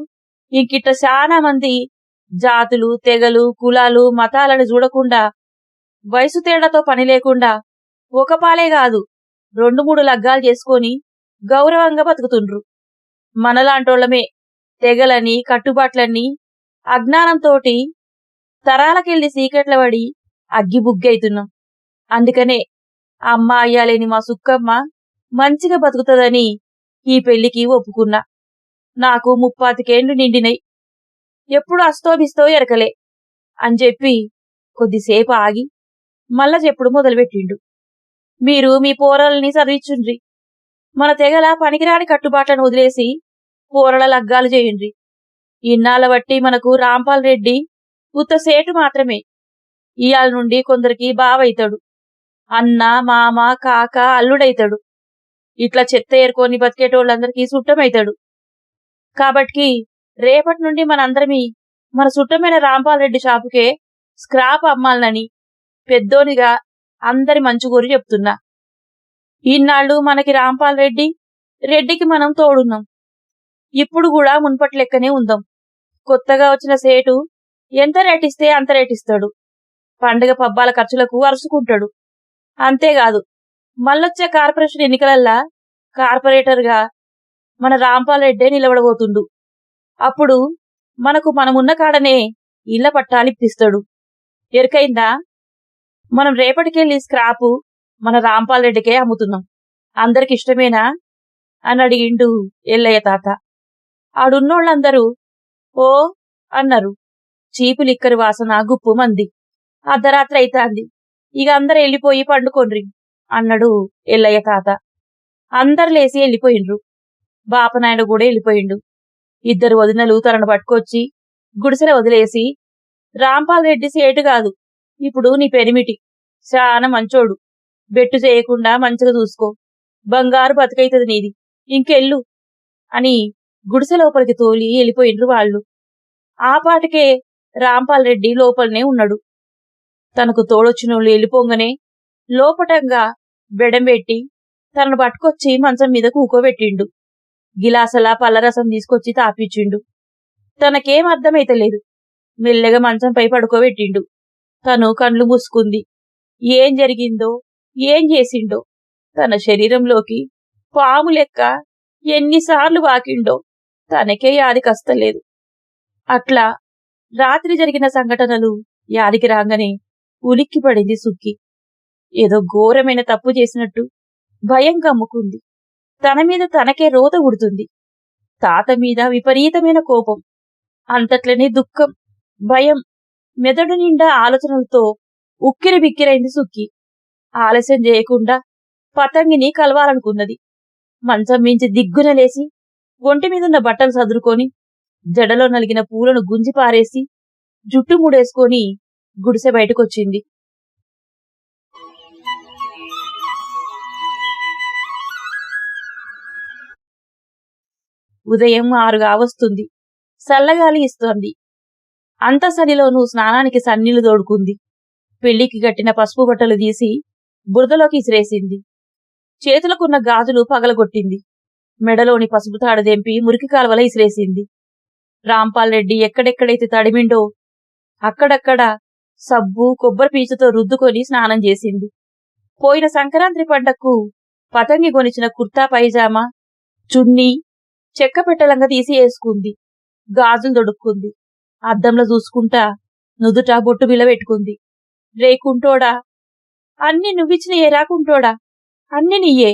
ఇంకిట్ట చాలా మంది జాతులు, తెగలు, కులాలు, మతాలను చూడకుండా, వయసు తేడాతో పని లేకుండా ఒక పాలే కాదు 2-3 లగ్గాలు చేసుకొని గౌరవంగా బతుకుతుండ్రు. మనలాంటోళ్లమే తెగలని, కట్టుబాట్లన్నీ అజ్ఞానంతోటి తరాలకెళ్లి సీకట్ల పడి అగ్గిబుగ్గైతున్నాం. అందుకనే అమ్మ అయ్యాలేని మా సుక్కమ్మ మంచిగా బతుకుతుందని ఈ పెళ్లికి ఒప్పుకున్నా. నాకు 35 నిండినై. ఎప్పుడు అస్తోబిస్తో ఎరకలే అని చెప్పి కొద్దిసేపు ఆగి మళ్ళా చెప్పుడు మొదలుపెట్టిండు. మీరు మీ పోరల్ని చదివించుండ్రి. మన తెగల పనికిరాని కట్టుబాట్లను వదిలేసి పోరల లగ్గాలు చేయండ్రి. ఇన్నాళ్ళ బట్టి మనకు రాంపాల్ రెడ్డి ఉత్త సేటు మాత్రమే. ఇయాల నుండి కొందరికి బావైతాడు, అన్న, మామ, కాక, అల్లుడైతాడు. ఇట్లా చెత్త ఏరుకొని బతికేటోళ్ళందరికీ సుట్టమైతాడు. కాబట్టి రేపటి నుండి మనందరమీ మన సుట్టమైన రాంపాల్ రెడ్డి షాపుకే స్క్రాప్ అమ్మాలనని పెద్దోనిగా అందరి మంచుగోరి చెప్తున్నా. ఈనాళ్ళు మనకి రాంపాల్ రెడ్డి, రెడ్డికి మనం తోడున్నాం. ఇప్పుడు కూడా మున్పటి లెక్కనే ఉందాం. కొత్తగా వచ్చిన సేటు ఎంత రేటిస్తే అంత రేటిస్తాడు. పండుగ పబ్బాల ఖర్చులకు అరుసుకుంటాడు. అంతేకాదు, మళ్ళొచ్చే కార్పొరేషన్ ఎన్నికలల్లా కార్పొరేటర్గా మన రాంపాల్ రెడ్డే నిలబడబోతుండు. అప్పుడు మనకు మనమున్న కాడనే ఇళ్ల పట్టాలిప్పిస్తాడు. ఎరుకైందా? మనం రేపటికెళ్ళి స్క్రాపు మన రాంపాల్ రెడ్డికే అమ్ముతున్నాం. అందరికిష్టమేనా అని అడిగిండు ఎల్లయ్య తాత. ఆడున్నోళ్ళందరూ ఓ అన్నారు. చీపులిక్కరి వాసన గుప్పు మంది. అర్ధరాత్రి అయితాంది, ఇక అందరు వెళ్ళిపోయి పండుకొండ్రి అన్నాడు ఎల్లయ్య తాత. అందరు లేసి వెళ్ళిపోయిండ్రు. బాపనాయుడు కూడా వెళ్ళిపోయిండు. ఇద్దరు వదినలు తనను పట్టుకొచ్చి గుడిసెల వదిలేసి, రాంపాల్ రెడ్డి సేటు కాదు, ఇప్పుడు నీ పెనిమిటి, చాలా మంచోడు, బెట్టు చేయకుండా మంచిగా చూసుకో, బంగారు బతుకైతది నీది, ఇంకెళ్ళు అని గుడిసె లోపలికి తోలి వెళ్ళిపోయిండ్రు వాళ్ళు. ఆ పాటికే రాంపాల్ రెడ్డి లోపలనే ఉన్నాడు. తనకు తోడొచ్చినోళ్ళు వెళ్ళిపోంగనే లోపటంగా బెడం పెట్టి తనను పట్టుకొచ్చి మంచం మీద కూకోబెట్టిండు. గిలాసలా పళ్ళరసం తీసుకొచ్చి తాపిచ్చిండు. తనకేం అర్థమైతలేదు. మెల్లగా మంచంపై పడుకోబెట్టిండు. తను కండ్లు మూసుకుంది. ఏం జరిగిందో, ఏం చేసిండో, తన శరీరంలోకి పాము లెక్క ఎన్నిసార్లు వాకిండో తనకే యాదికస్తలేదు. అట్లా రాత్రి జరిగిన సంఘటనలు యాదికి రాగానే ఉలిక్కి పడింది సుక్కి. ఏదో ఘోరమైన తప్పు చేసినట్టు భయం కమ్ముకుంది. తన మీద తనకే రోత ఉడుతుంది. తాత మీద విపరీతమైన కోపం, అంతట్లనే దుఃఖం, భయం, మెదడు నిండా ఆలోచనలతో ఉక్కిరి బిక్కిరైంది సుక్కి. ఆలస్యం చేయకుండా పతంగిని కలవాలనుకున్నది. మంచం మించి దిగ్గున లేసి ఒంటి మీదున్న బట్టలు సదురుకొని జడలో నలిగిన పూలను గుంజి పారేసి జుట్టు ముడేసుకొని గుడిసె బయటకొచ్చింది. ఉదయం 6 కావస్తుంది. చల్లగాలి ఇస్తోంది. అంత సలిలోనూ స్నానానికి సన్నీళ్లు తోడుకుంది. పెళ్లికి గట్టిన పసుపు బట్టలు తీసి బురదలోకి ఇసిరేసింది. చేతులకున్న గాజులు పగలగొట్టింది. మెడలోని పసుపు తాడు దెంపి మురికి కాలువల ఇసిరేసింది. రాంపాల్ రెడ్డి ఎక్కడెక్కడైతే తడిమిండో అక్కడక్కడ సబ్బు, కొబ్బరి పీచుతో రుద్దుకొని స్నానం చేసింది. పోయిన సంక్రాంతి పండక్కు పతంగి కొనిచిన కుర్తా పైజామా, చున్నీ చెక్క పెట్టలంగా తీసి వేసుకుంది. గాజులు దొడుక్కుంది. అద్దంలో చూసుకుంటా నుదుట బొట్టు బిల్ల పెట్టుకుంది. రేకుంటోడా, అన్ని నువ్విచ్చిన ఏరాకుంటోడా, అన్ని నీయే,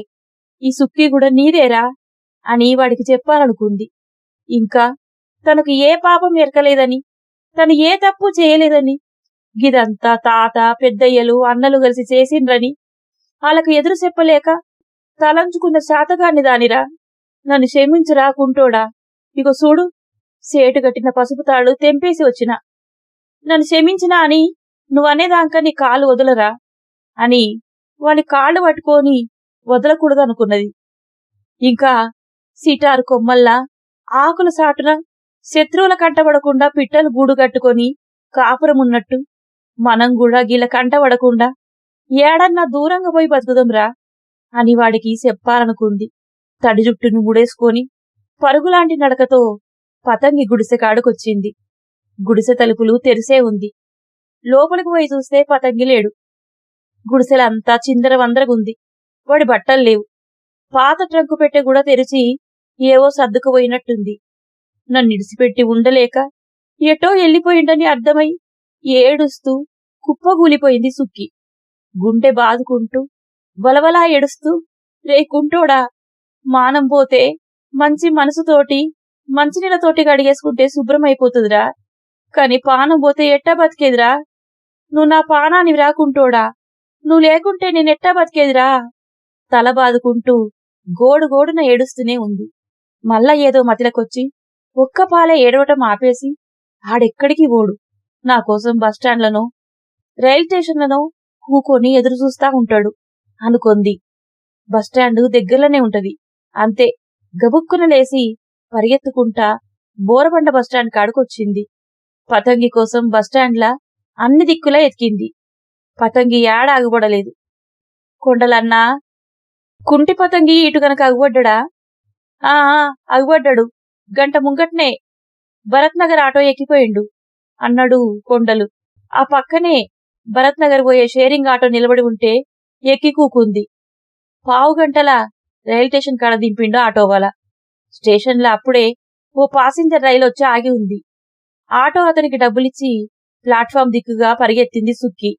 ఈ సుక్కి కూడా నీదేరా అని వాడికి చెప్పాలనుకుంది. ఇంకా తనకు ఏ పాపం ఎరకలేదని, తను ఏ తప్పు చేయలేదని, గిదంతా తాత, పెద్దయ్యలు, అన్నలు కలిసి చేసిండ్రని వాళ్ళకు ఎదురు చెప్పలేక తలంచుకున్న శాతగాన్ని దానిరా, నన్ను క్షమించరా కుంటోడా, ఇగో చూడు సేటు కట్టిన పసుపు తాడు తెంపేసి వచ్చిన, నన్ను క్షమించినా అని నువ్వనేదాకా నీ కాళ్ళు వదలరా అని వాని కాళ్ళు పట్టుకొని వదలకూడదనుకున్నది. ఇంకా సిటారు కొమ్మల్లా ఆకుల సాటున శత్రువుల కంటపడకుండా పిట్టలు గూడు కట్టుకొని కాపురమున్నట్టు మనం కూడా గిల కంటపడకుండా ఏడన్నా దూరంగా పోయి బతుకుదాంరా అని వాడికి చెప్పాలనుకుంది. తడి జుట్టును ముడేసుకొని పరుగులాంటి నడకతో పతంగి గుడిసె కాడుకొచ్చింది. గుడిసె తలుపులు తెరిసే ఉంది. లోపలికి పోయి చూస్తే పతంగి లేడు. గుడిసెలంతా చిందరవందరగుంది. వాడి బట్టలు లేవు. పాత ట్రంకు పెట్టె కూడా తెరిచి ఏవో సర్దుకుపోయినట్టుంది. నన్నిడిసిపెట్టి ఉండలేక ఎటో వెళ్ళిపోయిండని అర్థమై ఏడుస్తూ కుప్పగూలిపోయింది సుక్కి. గుండె బాదుకుంటూ వలవలా ఏడుస్తూ, రే కుంటోడా, మానం పోతే మంచి మనసుతోటి మంచినీళ్ళతోటి కడిగేసుకుంటే శుభ్రమైపోతుందిరా. కాని పానం పోతే ఎట్టా బతికేదిరా? నువ్వు నా పానాన్ని రాకుంటోడా? నువ్వు లేకుంటే నేనెట్టా బతికేదిరా? తల బాదుకుంటూ గోడుగోడున ఏడుస్తూనే ఉంది. మళ్ళా ఏదో మతిలకొచ్చి ఒక్కపాలే ఏడవటం ఆపేసి ఆడెక్కడికి ఓడు, నా కోసం బస్టాండ్లనో రైల్ స్టేషన్లనో కూకొని ఎదురుచూస్తా ఉంటాడు అనుకొంది. బస్టాండు దగ్గరలోనే ఉంటది. అంతే, గబుక్కున లేసి పరిగెత్తుకుంటా బోరబండ బస్టాండ్ కాడుకొచ్చింది. పతంగి కోసం బస్టాండ్లా అన్ని దిక్కులా ఎతికింది. పతంగి ఏడ ఆగుపడలేదు. కొండలన్నా, కుంటి పతంగి ఇటు గనక అగుపడ్డా? ఆ అగుపడ్డాడు, గంట ముంగట్నే భరత్ నగర్ ఆటో ఎక్కిపోయిండు అన్నాడు కొండలు. ఆ పక్కనే భరత్ నగర్ పోయే షేరింగ్ ఆటో నిలబడి ఉంటే ఎక్కి కూకుంది. పావుగంటల రైల్ స్టేషన్ కాడ దింపిండు ఆటోవాల. స్టేషన్లో అప్పుడే ఓ పాసింజర్ రైలు వచ్చి ఆగి ఉంది. ఆటో అతనికి డబ్బులిచ్చి ప్లాట్ఫామ్ దిక్కుగా పరిగెత్తింది సుక్కి.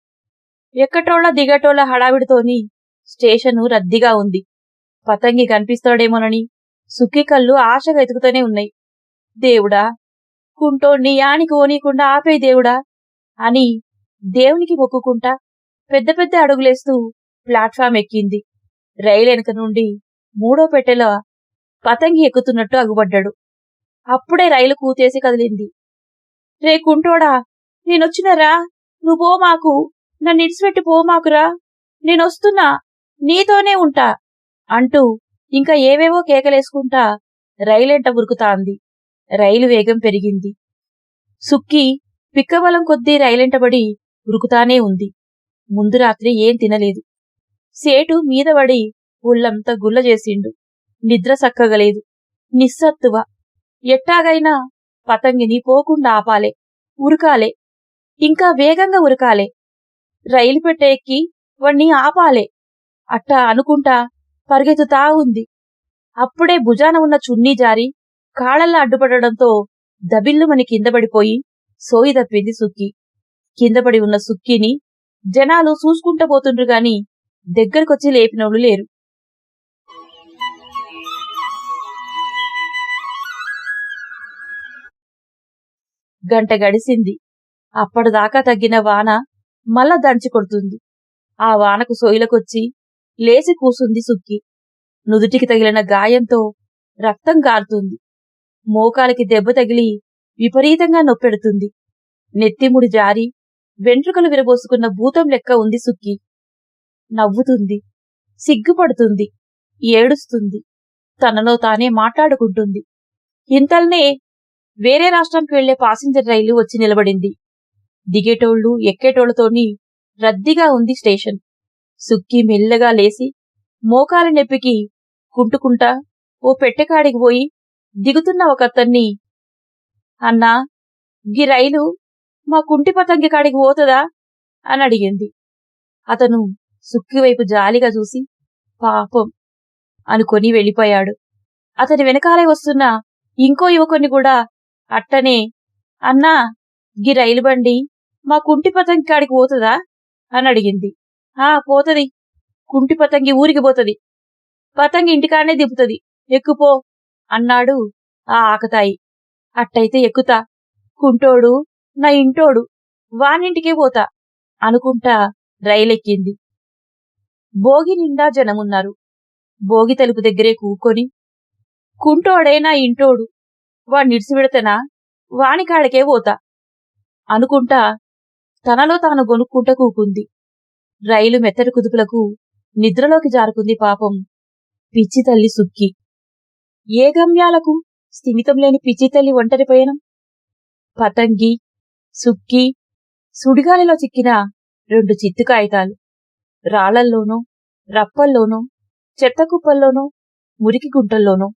ఎక్కటోళ్ల దిగటోళ్ల హడావిడితోని స్టేషను రద్దీగా ఉంది. పతంగి కనిపిస్తాడేమోనని సుక్కి కళ్ళు ఆశగా ఎతుకుతూనే ఉన్నాయి. దేవుడా, కుంటోణ్ణి యానికి ఓనీకుండా ఆపేయి దేవుడా అని దేవునికి మొక్కుకుంటా పెద్ద పెద్ద అడుగులేస్తూ ప్లాట్ఫామ్ ఎక్కింది. రైలు వెనక నుండి మూడో పెట్టెలో పతంగి ఎక్కుతున్నట్టు అగుపడ్డాడు. అప్పుడే రైలు కూతేసి కదిలింది. రే కుంటోడా, నేనొచ్చినరా, నువ్వు పోమాకు, నన్ను ఇడిచిపెట్టి పోమాకురా, నేనొస్తున్నా, నీతోనే ఉంటా అంటూ ఇంకా ఏవేవో కేకలేసుకుంటా రైలెంట ఉరుకుతాంది. రైలు వేగం పెరిగింది. సుక్కి పిక్కబలం కొద్దీ రైలెంటబడి ఉరుకుతానే ఉంది. ముందు రాత్రి ఏం తినలేదు. సేటు మీదబడి ఒళ్ళంతా గుల్ల చేసిండు. నిద్ర సక్కగలేదు. నిస్సత్తువ. ఎట్టాగైనా పతంగిని పోకుండా ఆపాలే, ఉరకాలే, ఇంకా వేగంగా ఉరకాలే, రైలు పెట్టె ఎక్కి వాణ్ణి ఆపాలే అట్టా అనుకుంటా పరిగెత్తుతా ఉంది. అప్పుడే భుజాన ఉన్న చున్నీ జారి కాళ్ళల్లా అడ్డుపడడంతో దబిల్లుమని కిందపడిపోయి సోయి తప్పింది సుక్కి. కిందపడి ఉన్న సుక్కిని జనాలు చూసుకుంటూ పోతుండ్రు గాని దగ్గరకొచ్చి లేపినోళ్ళు లేరు. గంట గడిసింది. అప్పటిదాకా తగ్గిన వాన మళ్ళా దంచి కొడుతుంది. ఆ వానకు సోయిలకొచ్చి లేచి కూసుంది సుక్కి. నుదుటికి తగిలిన గాయంతో రక్తం గారుతుంది. మోకాలికి దెబ్బ తగిలి విపరీతంగా నొప్పెడుతుంది. నెత్తిముడి జారి వెంట్రుకలు విరబోసుకున్న భూతం లెక్క ఉంది సుక్కి. నవ్వుతుంది, సిగ్గుపడుతుంది, ఏడుస్తుంది, తనలో తానే మాట్లాడుకుంటుంది. ఇంతల్నే వేరే రాష్ట్రానికి వెళ్లే పాసింజర్ రైలు వచ్చి నిలబడింది. దిగేటోళ్లు ఎక్కేటోళ్లతోని రద్దీగా ఉంది స్టేషన్. సుక్కి మెల్లగా లేసి మోకాలి నెప్పికి కుంటుకుంటా ఓ పెట్టెకాడికి పోయి దిగుతున్న ఒకతన్ని, అన్నా, గీ రైలు మా కుంటి పతంగి కాడికి పోతదా అని అడిగింది. అతను సుక్కి వైపు జాలిగా చూసి పాపం అనుకొని వెళ్ళిపోయాడు. అతని వెనకాలే వస్తున్న ఇంకో యువకుని కూడా అట్టనే, అన్నా, గీ రైలు బండి మా కుంటి పతంగి కాడికి పోతదా అని అడిగింది. పోతది, కుంటి పతంగి ఊరికి పోతది, పతంగి ఇంటికాడనే దింపుతది, ఎక్కుపో అన్నాడు ఆ ఆకతాయి. అట్టయితే ఎక్కుతా, కుంటోడు నా ఇంటోడు, వానింటికే పోతా అనుకుంటా రైలెక్కింది. భోగి నిండా జనమున్నారు. భోగి తలుపు దగ్గరే కూకొని, కుంటోడే నా ఇంటోడు, వాణ్ణిడిసిపెడతనా, వానికాడకే పోతా అనుకుంటా తనలో తాను గొనుక్కుంటా కూకుంది. రైలు మెత్తటి కుదుపులకు నిద్రలోకి జారుకుంది పాపం పిచ్చి తల్లి సుక్కి. ఏ గమ్యాలకు స్థిమితం లేని పిచ్చి తల్లి ఒంటరి పయనం. పతంగి, సుక్కి, సుడిగాలిలో చిక్కిన రెండు చిత్తు కాగితాలు. రాళ్లల్లోనో, రప్పల్లోనో, చెత్తకుప్పల్లోనో, మురికి గుంటల్లోనో